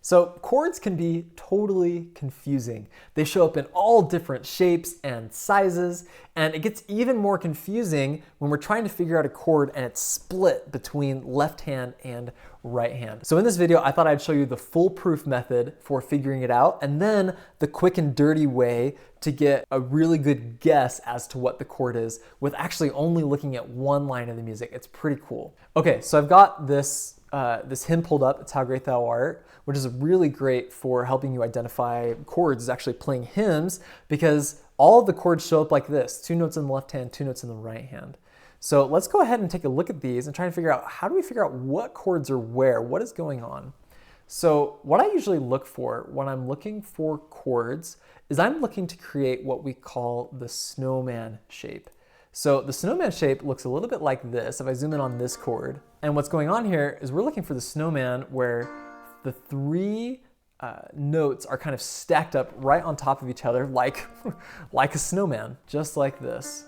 So chords can be totally confusing. They show up in all different shapes and sizes, and it gets even more confusing when we're trying to figure out a chord and it's split between left hand and right hand. So in this video, I thought I'd show you the foolproof method for figuring it out, and then the quick and dirty way to get a really good guess as to what the chord is with actually only looking at one line of the music. It's pretty cool. Okay, so I've got this hymn pulled up, It's How Great Thou Art, which is really great for helping you identify chords. It's actually playing hymns because all of the chords show up like this, 2 notes in the left hand, 2 notes in the right hand. So let's go ahead and take a look at these and try and figure out, how do we figure out what chords are where? What is going on? So what I usually look for when I'm looking for chords is I'm looking to create what we call the snowman shape. So the snowman shape looks a little bit like this if I zoom in on this chord. And what's going on here is we're looking for the snowman where the 3 notes are kind of stacked up right on top of each other like, like a snowman, just like this.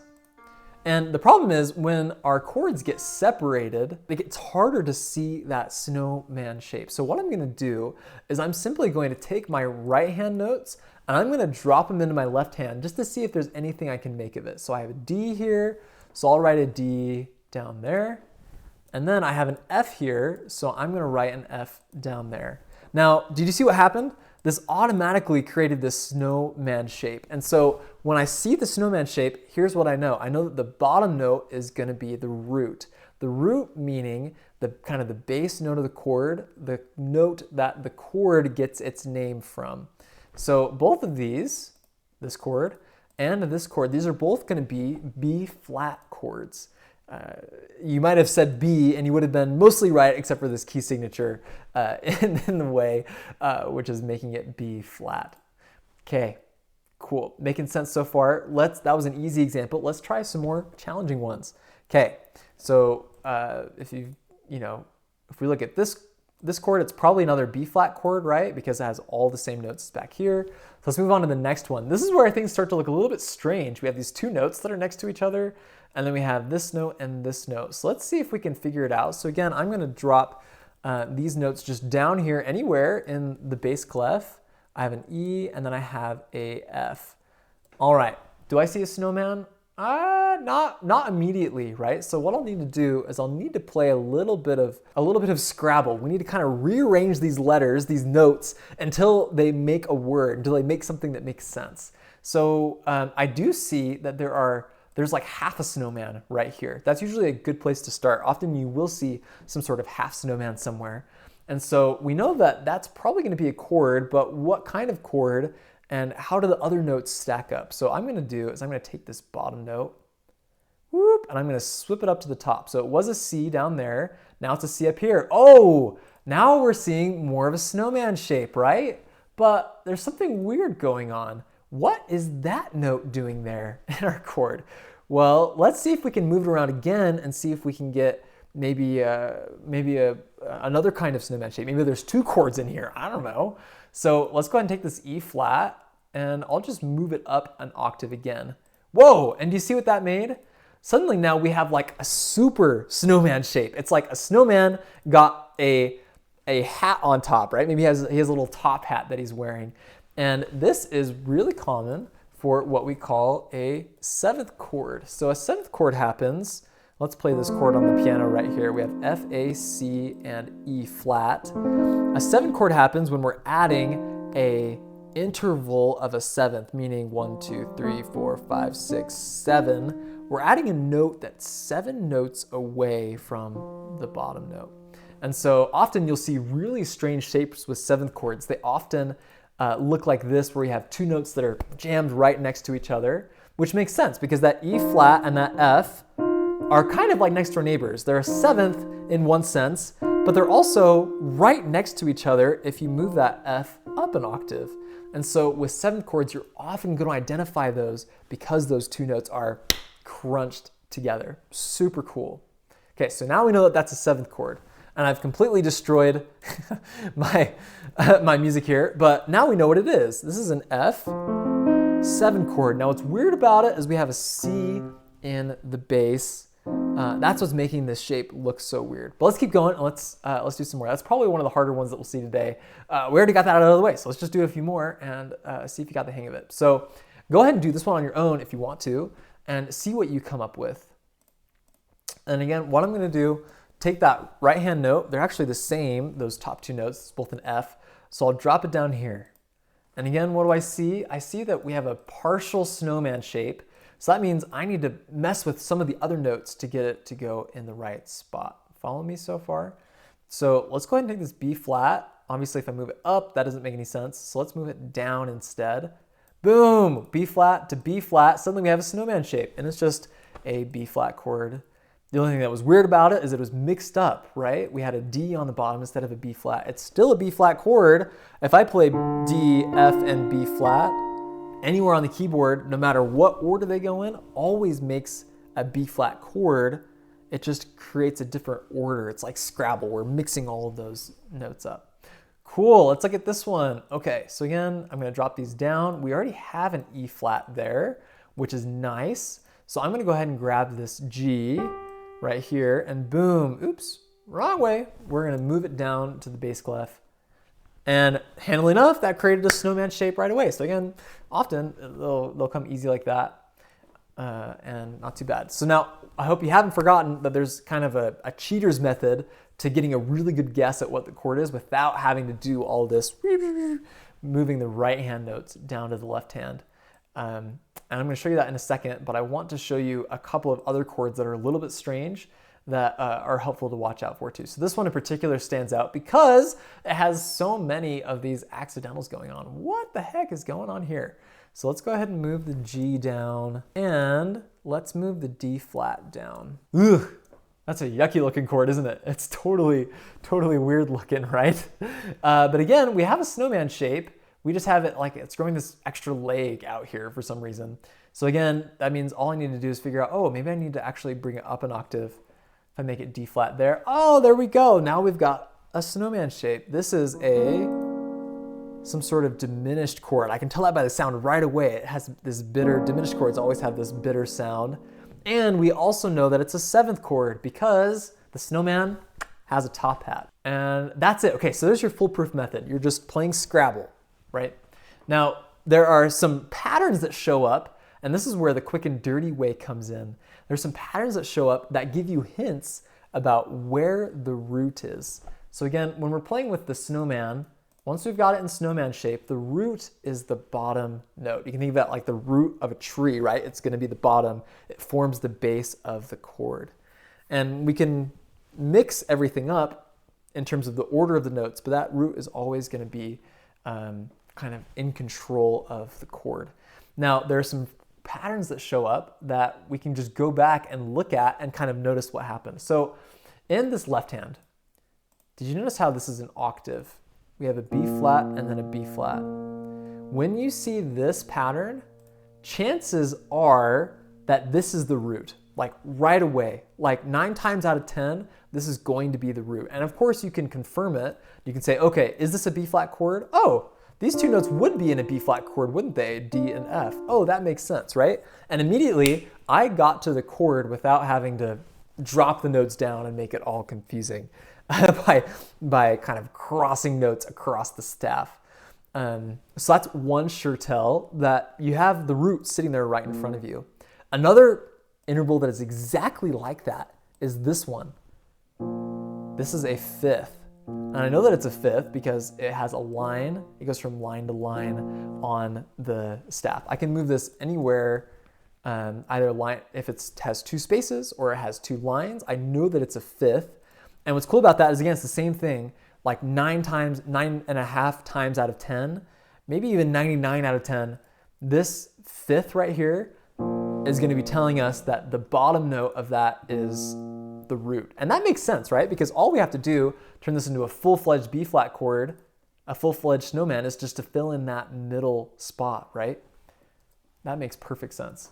And the problem is when our chords get separated, it's harder to see that snowman shape. So what I'm gonna do is I'm simply going to take my right hand notes and I'm gonna drop them into my left hand just to see if there's anything I can make of it. So I have a D here, so I'll write a D down there. And then I have an F here, so I'm gonna write an F down there. Now, did you see what happened? This automatically created this snowman shape. And so when I see the snowman shape, here's what I know. I know that the bottom note is gonna be the root. The root meaning the kind of the bass note of the chord, the note that the chord gets its name from. So both of these, this chord and this chord, these are both gonna be B flat chords. You might have said B and you would have been mostly right except for this key signature in the way, which is making it B flat. Okay, cool. Making sense so far. That was an easy example. Let's try some more challenging ones. Okay, so if we look at this chord, it's probably another B flat chord, right? Because it has all the same notes back here. So let's move on to the next one. This is where things start to look a little bit strange. We have these 2 notes that are next to each other, and then we have this note and this note. So let's see if we can figure it out. So again, I'm gonna drop these notes just down here anywhere in the bass clef. I have an E and then I have a F. All right, do I see a snowman? Not immediately, right? So what I'll need to do is I'll need to play a little bit of Scrabble. We need to kind of rearrange these letters, these notes, until they make a word, until they make something that makes sense. So I do see that there's like half a snowman right here. That's usually a good place to start. Often you will see some sort of half snowman somewhere. And so we know that that's probably gonna be a chord, but what kind of chord and how do the other notes stack up? So I'm gonna do is I'm gonna take this bottom note, whoop, and I'm gonna swip it up to the top. So it was a C down there, now it's a C up here. Oh, now we're seeing more of a snowman shape, right? But there's something weird going on. What is that note doing there in our chord? Well, let's see if we can move it around again and see if we can get maybe another kind of snowman shape. Maybe there's 2 chords in here, I don't know. So let's go ahead and take this E flat and I'll just move it up an octave again. Whoa, and do you see what that made? Suddenly now we have like a super snowman shape. It's like a snowman got a hat on top, right? Maybe he has a little top hat that he's wearing. And this is really common for what we call a 7th chord. So a 7th chord happens, let's play this chord on the piano right here. We have F, A, C, and E flat. A 7th chord happens when we're adding a interval of a 7th, meaning 1, 2, 3, 4, 5, 6, 7. We're adding a note that's 7 notes away from the bottom note. And so often you'll see really strange shapes with 7th chords. They often look like this, where we have 2 notes that are jammed right next to each other, which makes sense because that E flat and that F are kind of like next door neighbors. They're a 7th in one sense, but they're also right next to each other if you move that F up an octave. And so with 7th chords, you're often going to identify those because those 2 notes are crunched together. Super cool. Okay, so now we know that that's a 7th chord. And I've completely destroyed my music here, but now we know what it is. This is an F7 chord. Now what's weird about it is we have a C in the bass, That's what's making this shape look so weird. But let's keep going and let's do some more. That's probably one of the harder ones that we'll see today. We already got that out of the way, so let's just do a few more and see if you got the hang of it. So go ahead and do this one on your own if you want to and see what you come up with. And again, what I'm gonna do, take that right hand note, they're actually the same, those top two notes, it's both an F, so I'll drop it down here. And again, what do I see? I see that we have a partial snowman shape, so that means I need to mess with some of the other notes to get it to go in the right spot. Follow me so far? So let's go ahead and take this B flat. Obviously, if I move it up, that doesn't make any sense, so let's move it down instead. Boom, B flat to B flat, suddenly we have a snowman shape, and it's just a B flat chord. The only thing that was weird about it is it was mixed up, right? We had a D on the bottom instead of a B flat. It's still a B flat chord. If I play D, F, and B flat, anywhere on the keyboard, no matter what order they go in, always makes a B flat chord. It just creates a different order. It's like Scrabble. We're mixing all of those notes up. Cool, let's look at this one. Okay, so again, I'm gonna drop these down. We already have an E flat there, which is nice. So I'm gonna go ahead and grab this G right here and boom, oops, wrong way. We're gonna move it down to the bass clef. And handily enough, that created a snowman shape right away. So again, often they'll come easy like that and not too bad. So now I hope you haven't forgotten that there's kind of a cheater's method to getting a really good guess at what the chord is without having to do all this moving the right hand notes down to the left hand. And I'm going to show you that in a second, but I want to show you a couple of other chords that are a little bit strange that are helpful to watch out for too. So this one in particular stands out because it has so many of these accidentals going on. What the heck is going on here? So let's go ahead and move the G down and let's move the D flat down. Ugh, that's a yucky looking chord, isn't it? It's totally weird looking, right? But again, we have a snowman shape. We just have it like it's growing this extra leg out here for some reason. So again, that means all I need to do is figure out, oh, maybe I need to actually bring it up an octave. If I make it D flat there, oh, there we go. Now we've got a snowman shape. This is some sort of diminished chord. I can tell that by the sound right away. It has this bitter, diminished chords always have this bitter sound. And we also know that it's a seventh chord because the snowman has a top hat. And that's it. Okay, so there's your foolproof method. You're just playing Scrabble. Right? Now, there are some patterns that show up, and this is where the quick and dirty way comes in. There's some patterns that show up that give you hints about where the root is. So again, when we're playing with the snowman, once we've got it in snowman shape, the root is the bottom note. You can think of that like the root of a tree, right? It's going to be the bottom. It forms the base of the chord. And we can mix everything up in terms of the order of the notes, but that root is always going to be kind of in control of the chord. Now, there are some patterns that show up that we can just go back and look at and kind of notice what happened. So in this left hand, did you notice how this is an octave? We have a B flat and then a B flat. When you see this pattern, chances are that this is the root, like right away, like 9 times out of 10, this is going to be the root. And of course you can confirm it. You can say, okay, is this a B flat chord? Oh, these two notes would be in a B flat chord, wouldn't they? D and F. Oh, that makes sense, right? And immediately I got to the chord without having to drop the notes down and make it all confusing by kind of crossing notes across the staff. So that's one sure tell that you have the root sitting there right in front of you. Another interval that is exactly like that is this one. This is a fifth. And I know that it's a fifth because it has a line. It goes from line to line on the staff. I can move this anywhere, either line, if it has 2 spaces or it has 2 lines. I know that it's a fifth. And what's cool about that is, again, it's the same thing, like 9.5 times out of 10, maybe even 99 out of 10, this fifth right here is going to be telling us that the bottom note of that is the root. And that makes sense, right? Because all we have to do, turn this into a full-fledged B flat chord, a full-fledged snowman, is just to fill in that middle spot, right? That makes perfect sense.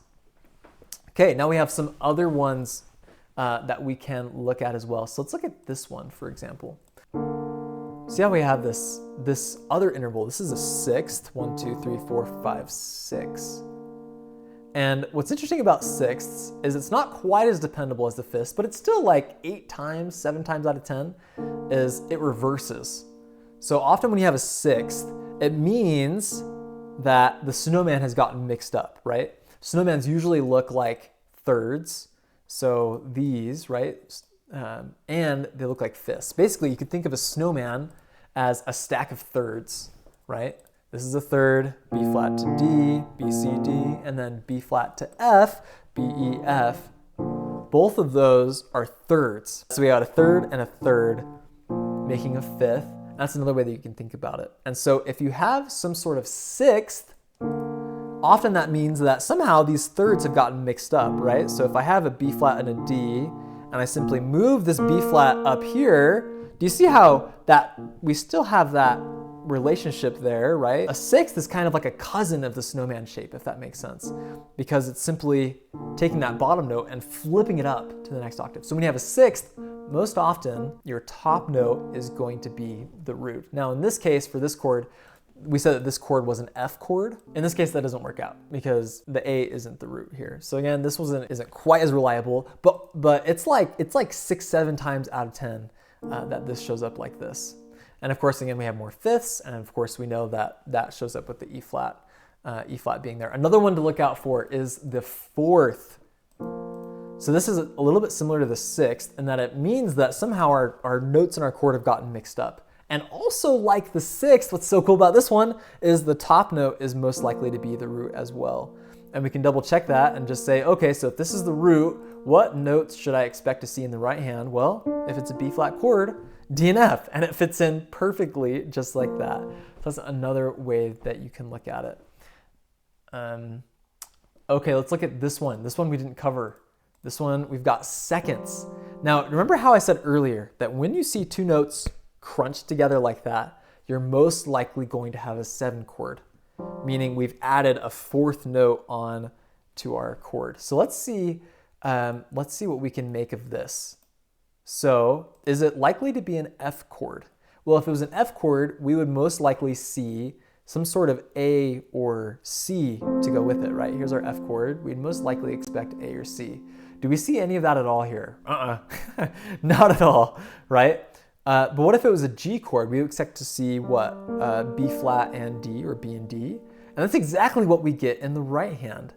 Okay, now we have some other ones that we can look at as well. So let's look at this one, for example. See how we have this other interval. This is a sixth, 1, 2, 3, 4, 5, 6. And what's interesting about sixths is it's not quite as dependable as the fifths, but it's still like 8 times, 7 times out of 10 is it reverses. So often when you have a sixth, it means that the snowman has gotten mixed up, right? Snowmans usually look like thirds. So these, right? And they look like fifths. Basically, you could think of a snowman as a stack of thirds, right? This is a third, B flat to D, B, C, D, and then B flat to F, B, E, F. Both of those are thirds. So we got a third and a third, making a fifth. That's another way that you can think about it. And so if you have some sort of sixth, often that means that somehow these thirds have gotten mixed up, right? So if I have a B flat and a D, and I simply move this B flat up here, do you see how that we still have that relationship there, right? A sixth is kind of like a cousin of the snowman shape, if that makes sense, because it's simply taking that bottom note and flipping it up to the next octave. So when you have a sixth, most often your top note is going to be the root. Now in this case, for this chord, we said that this chord was an F chord. In this case, that doesn't work out because the A isn't the root here. So again, this isn't quite as reliable, but it's like 6, 7 times out of 10 that this shows up like this. And of course, again, we have more fifths, and of course, we know that that shows up with the E flat being there. Another one to look out for is the fourth. So this is a little bit similar to the sixth in that it means that somehow our notes in our chord have gotten mixed up. And also like the sixth, what's so cool about this one is the top note is most likely to be the root as well. And we can double check that and just say, okay, so if this is the root, what notes should I expect to see in the right hand? Well, if it's a B flat chord, D and F, and it fits in perfectly just like that. So that's another way that you can look at it. Okay, let's look at this one. This one we didn't cover. This one, we've got seconds. Now, remember how I said earlier that when you see two notes crunched together like that, you're most likely going to have a 7 chord, meaning we've added a 4th note on to our chord. So let's see what we can make of this. So is it likely to be an F chord? Well, if it was an F chord, we would most likely see some sort of A or C to go with it, right? Here's our F chord. We'd most likely expect A or C. Do we see any of that at all here? Not at all, right? But what if it was a G chord? We would expect to see what? B flat and D, or B and D. And that's exactly what we get in the right hand.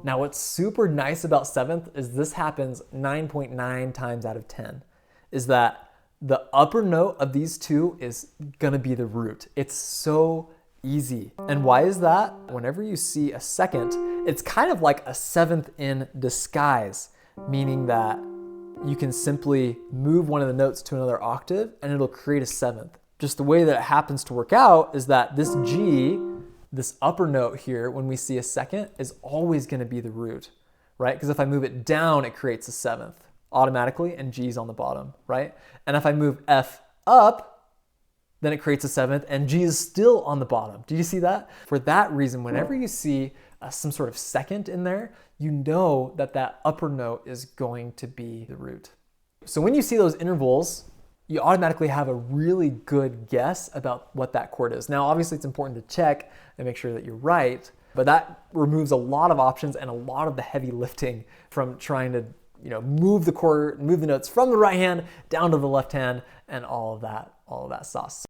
Now, what's super nice about 7th is this happens 9.9 times out of 10, is that the upper note of these two is gonna be the root. It's so easy. And why is that? Whenever you see a second, it's kind of like a 7th in disguise, meaning that you can simply move one of the notes to another octave and it'll create a 7th. Just the way that it happens to work out is that this G, this upper note here, when we see a second, is always going to be the root, right? Because if I move it down, it creates a 7th automatically, and G's on the bottom, right? And if I move F up, then it creates a 7th, and G is still on the bottom. Do you see that? For that reason, whenever you see some sort of second in there, you know that that upper note is going to be the root. So when you see those intervals, you automatically have a really good guess about what that chord is. Now, obviously it's important to check and make sure that you're right, but that removes a lot of options and a lot of the heavy lifting from trying to, move the chord, move the notes from the right hand down to the left hand and all of that sauce.